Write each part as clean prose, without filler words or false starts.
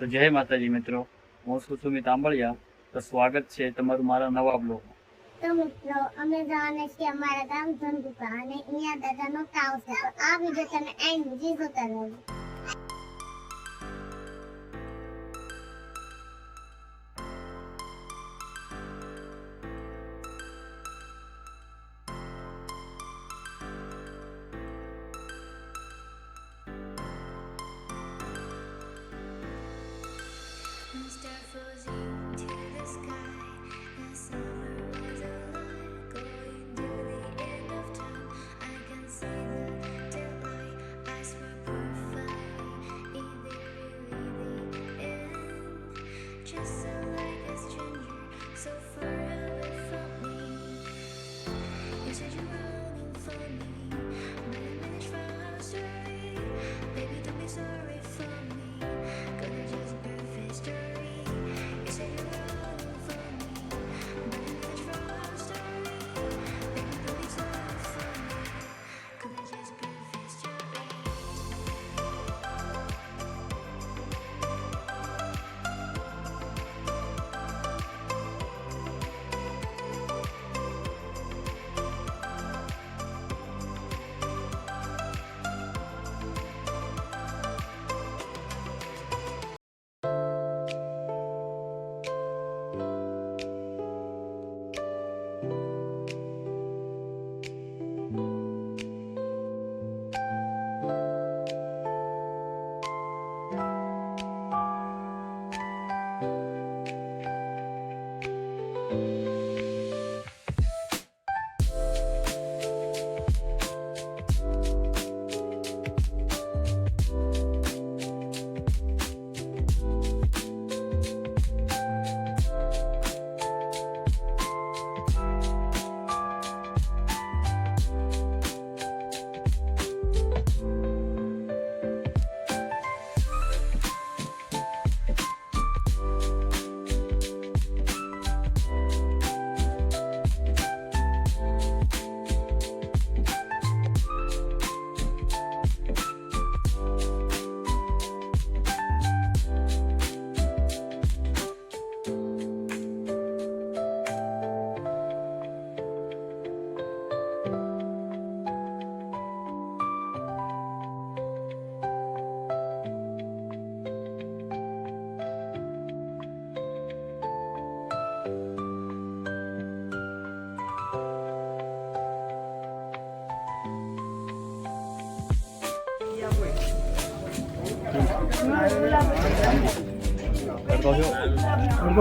તો જય માતાજી મિત્રો, હું છું સુમિત આંબળિયા. તો સ્વાગત છે તમારું મારા નવા બ્લોગમાં. તો મિત્રો અમે જવાના છીએ અમારા ગામ ધંધુકા અને અહીંયા દાદાનો તાવ છે. તો આ વિડીયો તમે એન્ડ સુધી જોતા રહેજો.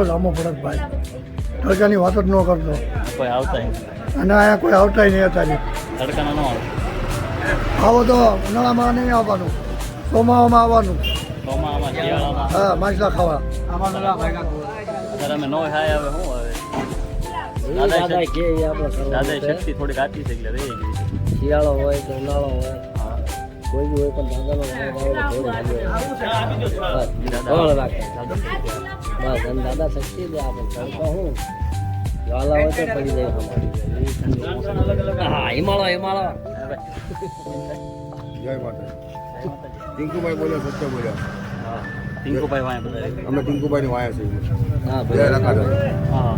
લાંબો પડત ભાઈ, તડકાની વાત જ ન કરતો. કોઈ આવતા અને અહીંયા કોઈ આવતા નહીં અત્યારે. તડકાના ન આવે. આવો તો ઉનાળામાં નહીં આવવાનું, ચોમાસામાં આવવાનું. ચોમાસામાં શિયાળામાં હા, માછલા ખાવા. અત્યારે અમે નો ખાય હવે શું હવે દાદા શક્તિ થોડીક આપી છે એટલે રહી ગઈ. શિયાળો હોય કે ઉનાળો હોય કોઈ બી હોય પણ દાદાનો બસ અને દાદા શક્તિ દે આપણે તડકો હું જ્વાલા હોય તો પડી જાય. હા, હિમાળો હિમાળો. જય માતા. ટિંકુભાઈ બોલ્યો, સત્ય બોલ્યા. ટિંકુભાઈ વાય બધા. અમે ટિંકુભાઈની વાયા છીએ. હા જય રકાદર. હા.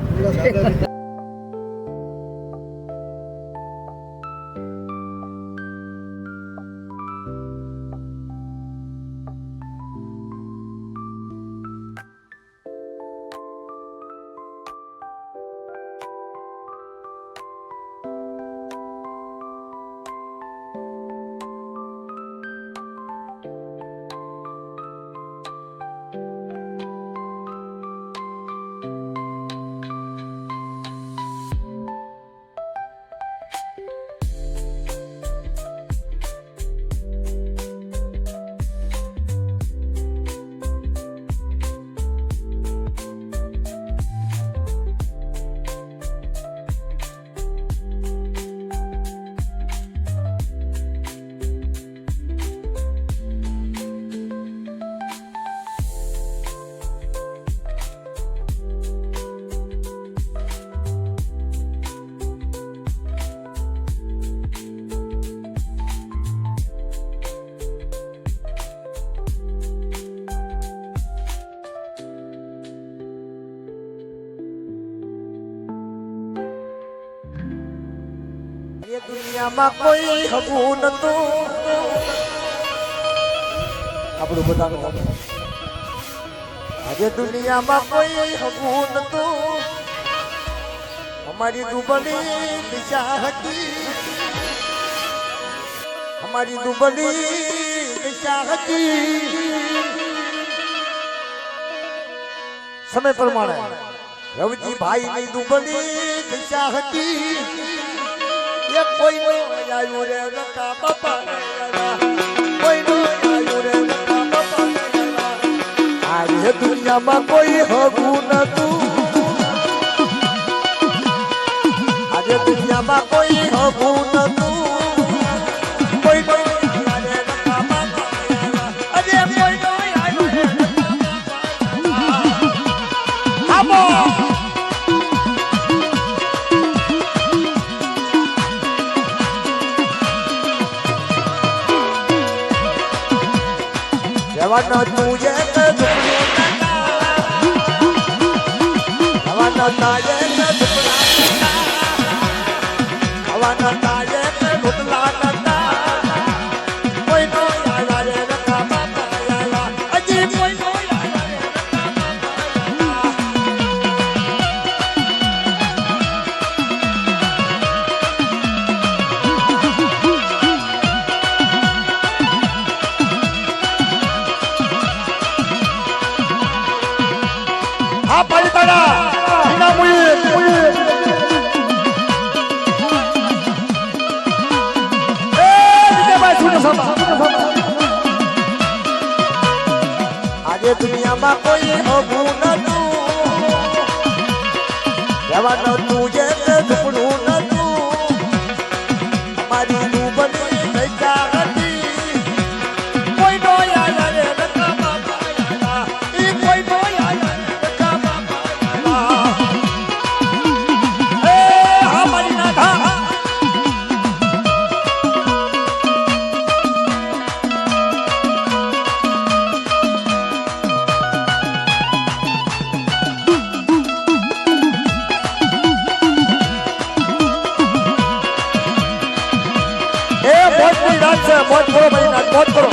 દુનિયામાં કોઈ હગું નતું આપણું બધાનું આજે દુનિયામાં કોઈ હગું નતું અમારી દુબળી દિશા હતી અમારી દુબળી દિશા હતી સમય પ્રમાણે રવજી ભાઈ ની દુબળી દિશા હતી એ કોઈ નો આવ્યું રે રકા બાપા કોઈ નો આવ્યું રે રકા બાપા આજે દુનિયામાં કોઈ હગું નતું આજે દુનિયામાં કોઈ હગું નતું કોઈ નો આવ્યું રે રકા બાપા આજે કોઈ નો આવ્યું રે રકા બાપા જવાનો તુજે તે દુનિયા જવાનો તાજે તે દુનિયા જવાનો તાજે તે દુનિયા કોઈ નો આયા રે રકા બાપા આયા અજી કોઈ નો આયા રે આ પાલિતાડા ઈના મુયે એ વિજયભાઈ સુનો સામા આજે દુનિયામાં કોઈ હગું નતું જવાનો તુજે તે ઝૂપડું નતું અમારી દુબળી દશા હતી કોઈ નો આયા રે રકા બાપા આયા ઈ કોઈ નો આયા મોજ કરો ભાઈ નાચ મોજ કરો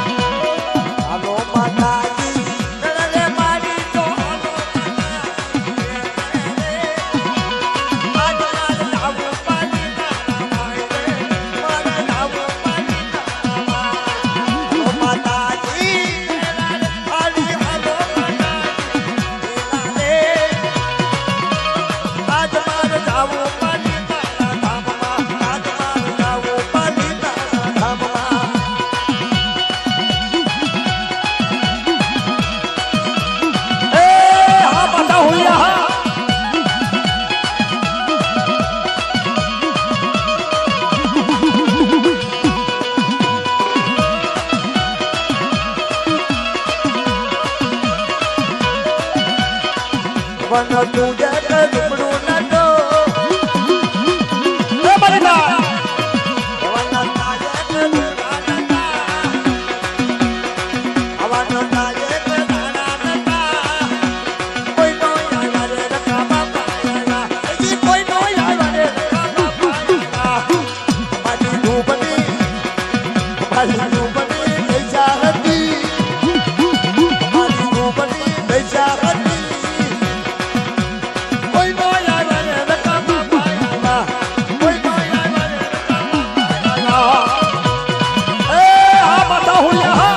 હાલો માતાજી નળલે મારી તો હાલો આવું પાણી ના મારે આવું પાણી ના હાલો માતાજી હાલી હાલો વન તુજે તે ઝૂપડું નતો એ બલિતા વન તાજે તે દુનિયા નતા આવનો તાજે તે દાણા નતા કોઈ નો આયા રે રકા બાપા આયા ઈ કોઈ નો આયા રે રકા બાપા આયા મારી દુબળી દશા હતી મારી દુબળી દશા હતી કોઈ નો આયા રે રકા બાપા આયા કોઈ નો આયા રે રકા બાપા આયા એ આ માતા હુયા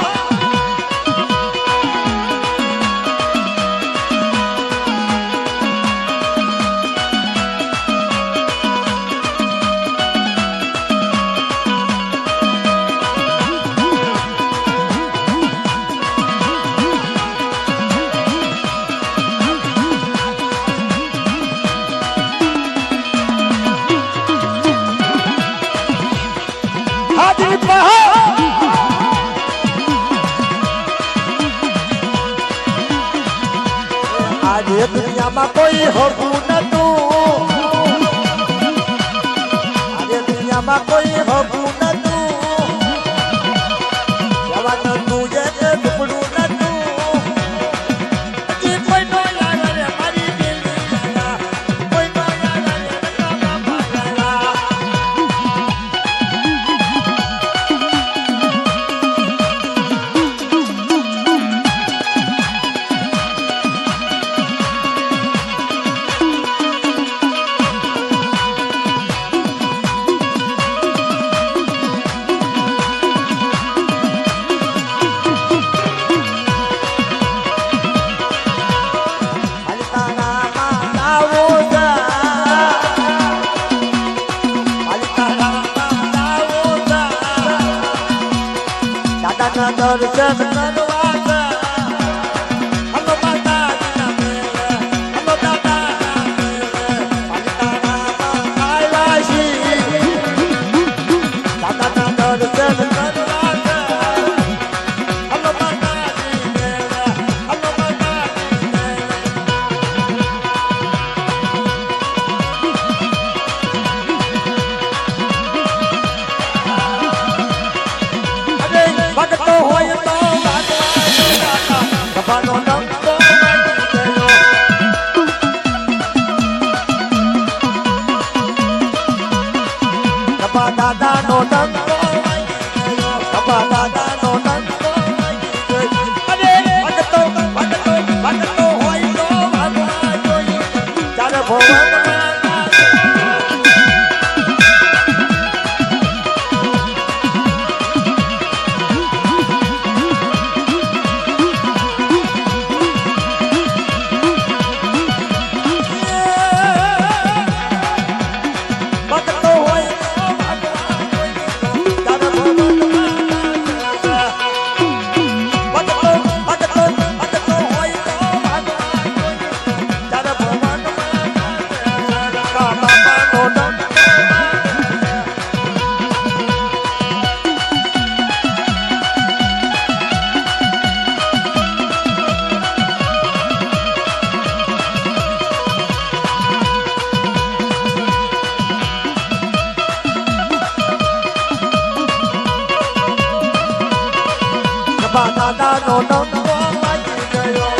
આજે દુનિયામાં કોઈ હગું નતું આજે દુનિયામાં કોઈ હગું નતું જવાનો તુજે તે ઝૂપડું નતું દર્શન કરવા છે. હલો માતાજીના મેળે, હલો દાદાના મેળે, પાલિતાણામાં આવ્યા છીએ. દાદાના દર્શન કરવા છે. હલો માતાજી મેળે, હલો માતાજી મેળે. ભક્તો હોય તો સભાનો ડંકો વાગી ગયો. સભા દાદાનો ડંકો વાગી ગયો. સભા દાદાનો ડંકો વાગી ગયો. અરે ભક્તો હોય તો વાગવા જોઈએ. ત્યારે ભગવાન દાદાનો ડંકો વાગી ગયો.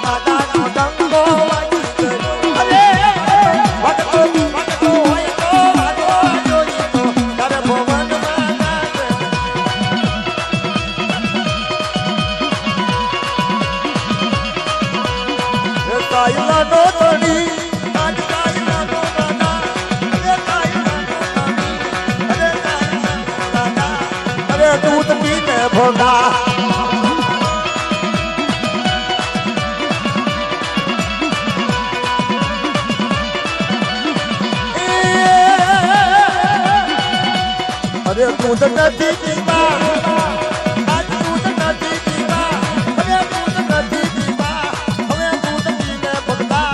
દાદાનો ડંકો વાગી ગયો. અરે ભક્તો હોય તો વાગવા જોઈએ. તો ત્યારે ભગવાન કાયલાનો ધણી દૂધ પીને ભોગા. અરે દૂધ નથી પીવા, આજ દૂધ નથી પીવા, હવે દૂધ નથી પીવા, હવે દૂધ પીને ભોગા,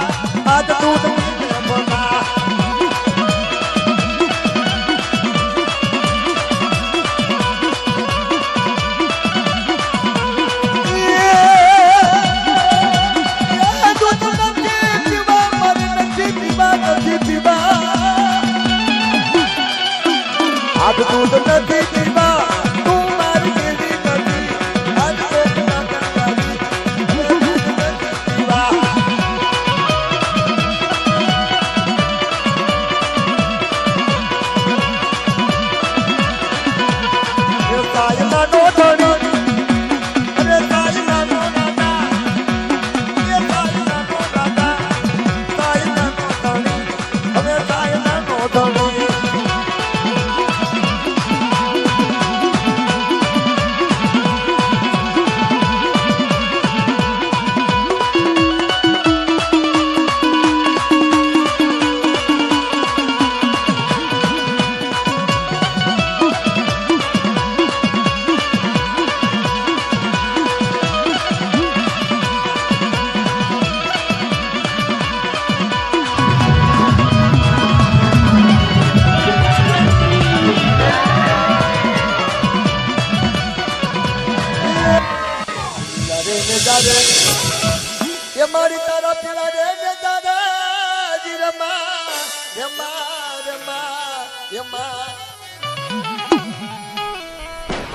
આજ દૂધ પીને ભોગા. આજ દૂધ નથી પીવા, તું મારી દેવી નથી. આજ દૂધ નથી પીવા. કાયલાનો ધણી, અરે કાયલાનો દાદા, કાયલાનો દાદા, કાયલાનો ધણી, હવે કાયલાનો ધણી. ये मारी तारा पिला रे ने दादा जी रमा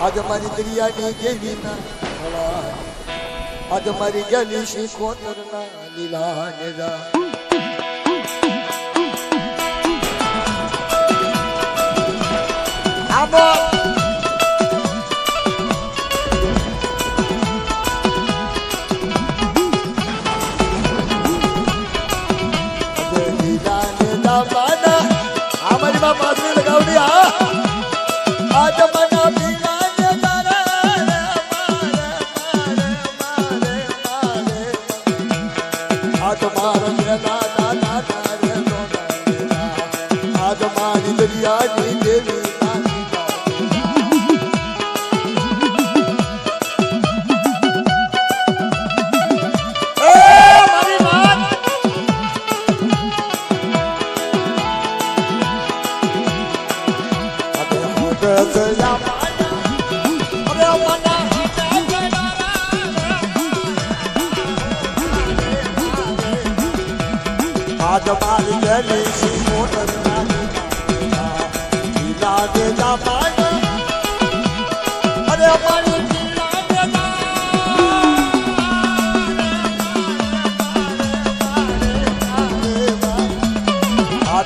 आज मारी दरिया ने गेली ना आज मारी गली शी कोतर ना लीला ने दा आबो हमारी माँ पास लगाओ दिया आज मना पीला ने तारा मारे आज मारो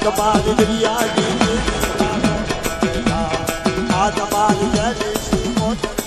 તમારી દરિયાની આ તમારી જરી મોટરી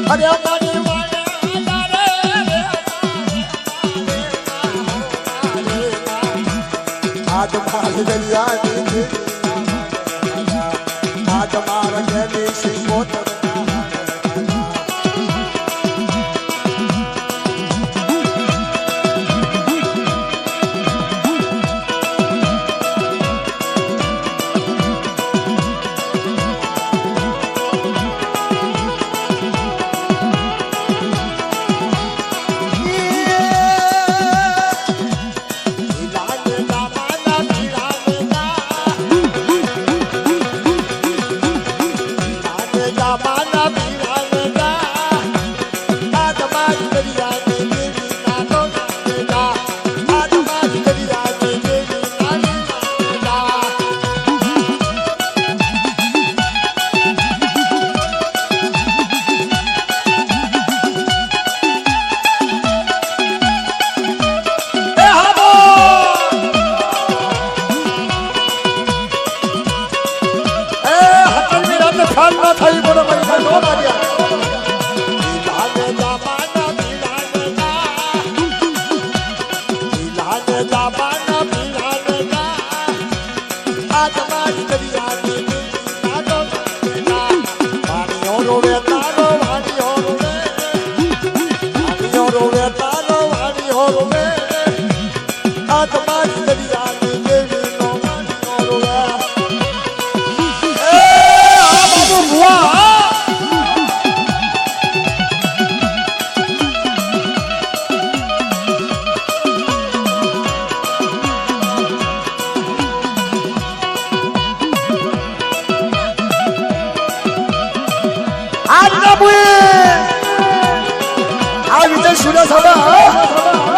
અરે મારી આ તમારી દરિયાની આ તમારા જેવી સિંગોતર થઈ બોલો પૈસા નો માર્યા આ તમારી દરિયાની પાણીઓ રોવે તારો વાણીઓ રોવે પાણીઓ રોવે તારો વાણીઓ રોવે આ તમારી દરિયાની દેવી નો વાણીઓ રોવે આ વિજય સુરે સભા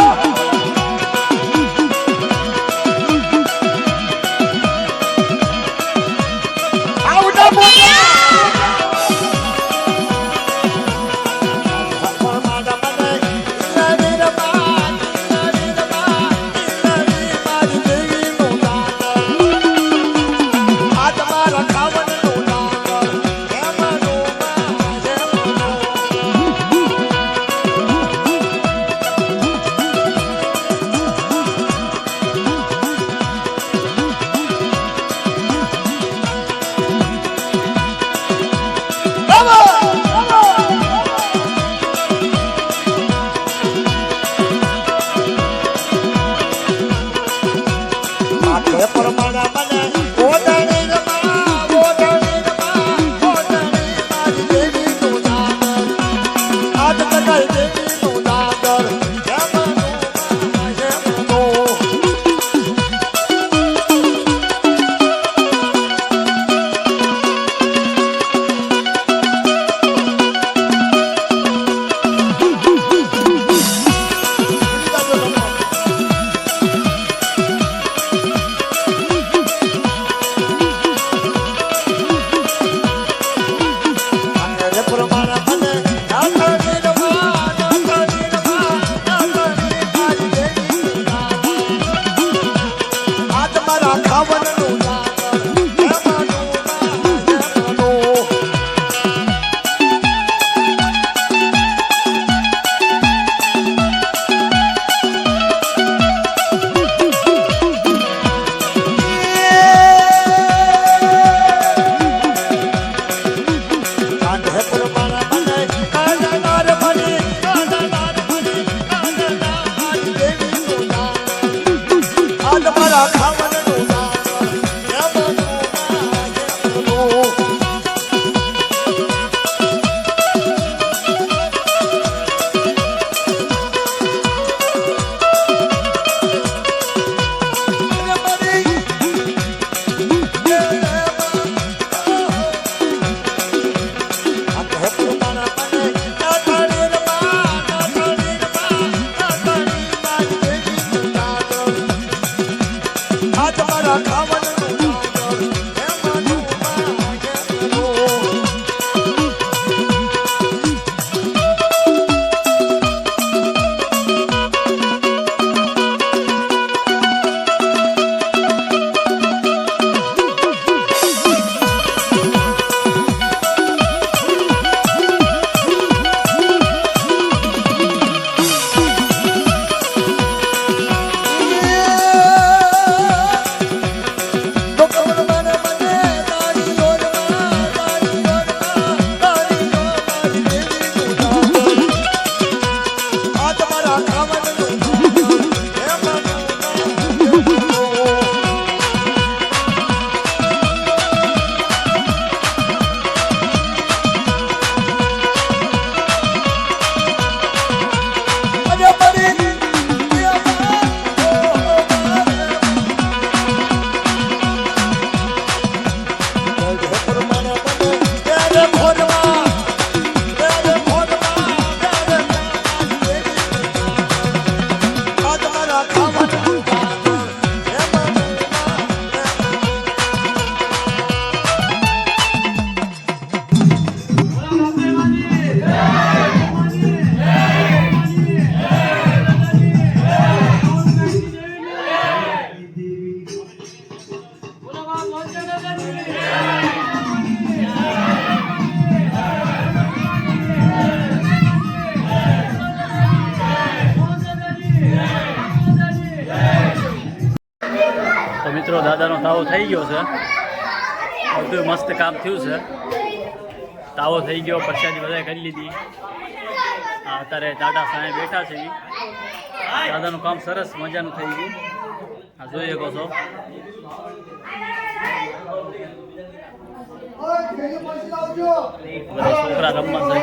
દાદાનો તાવો થઈ ગયો છે, બધું મસ્ત કામ થયું છે. તાવો થઈ ગયો, પ્રસાદી બધાએ કરી લીધી. અત્યારે દાદા સાંઈ બેઠા છે. દાદાનું કામ સરસ મજાનું થઈ ગયું. આ જોઈ શકો છો. બધા છોકરા રમવા છે.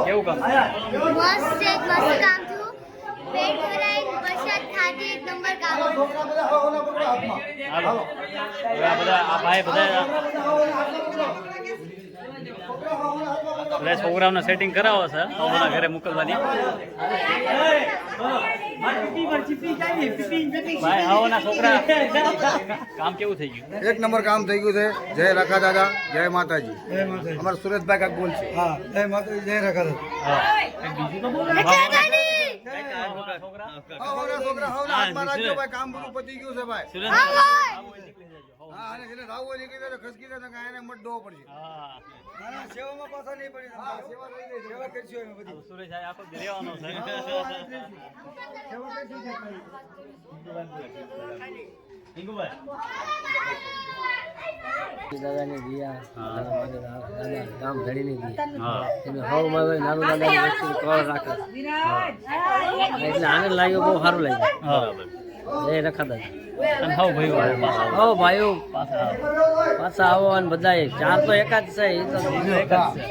કેવું કામ? મસ્ત એક મસ્ત કામ થયું. પેટ ભરાય, પ્રસાદ ખાધી, એક નંબર કામ. હાલો હવે આ બધા આ ભાઈ બધા છોકરાઓને સેટિંગ કરાવો છે બધા ઘરે મોકલવાની. ભાઈ આવો ના છોકરા, કામ કેવું થઈ ગયું? એક નંબર કામ થઈ ગયું છે. જય રખા દાદા, જય માતાજી. અમારા સુરેશભાઈ કાક બોલ છે. હા જય માતાજી, જય રખા દાદા. હા બીજું તો બોલો. છોકરા છોકરા હાથમાં રાખજો ભાઈ, કામ બધું પતી ગયું છે ભાઈ. સુરેશ હા, અને જેને રાવું હોય નીકળી જાય તો ખસકી જાય તો એને મત ડોવો પડશે. હા સેવામાં પાછા નહીં પડી. હા, સેવા થઈ ગઈ. સેવા કરશું અમે બધી. સુરેશ આખો જ રહેવાનો છે. દાદાની દિયા, દાદા કામ ધડીની દિયા. હા એને હવમાં નાનું દાદાની વસ્તુ કોળ રાખે. એટલે આનંદ લાગ્યો, બહુ સારું લાગ્યું. બરાબર. જય રખા દાદા. અને હાવ ભાઈઓ હો ભાઈઓ પાછા પાછા આવો અને બધાએ ચાર તો એકાદ છે, એ તો એક જ છે.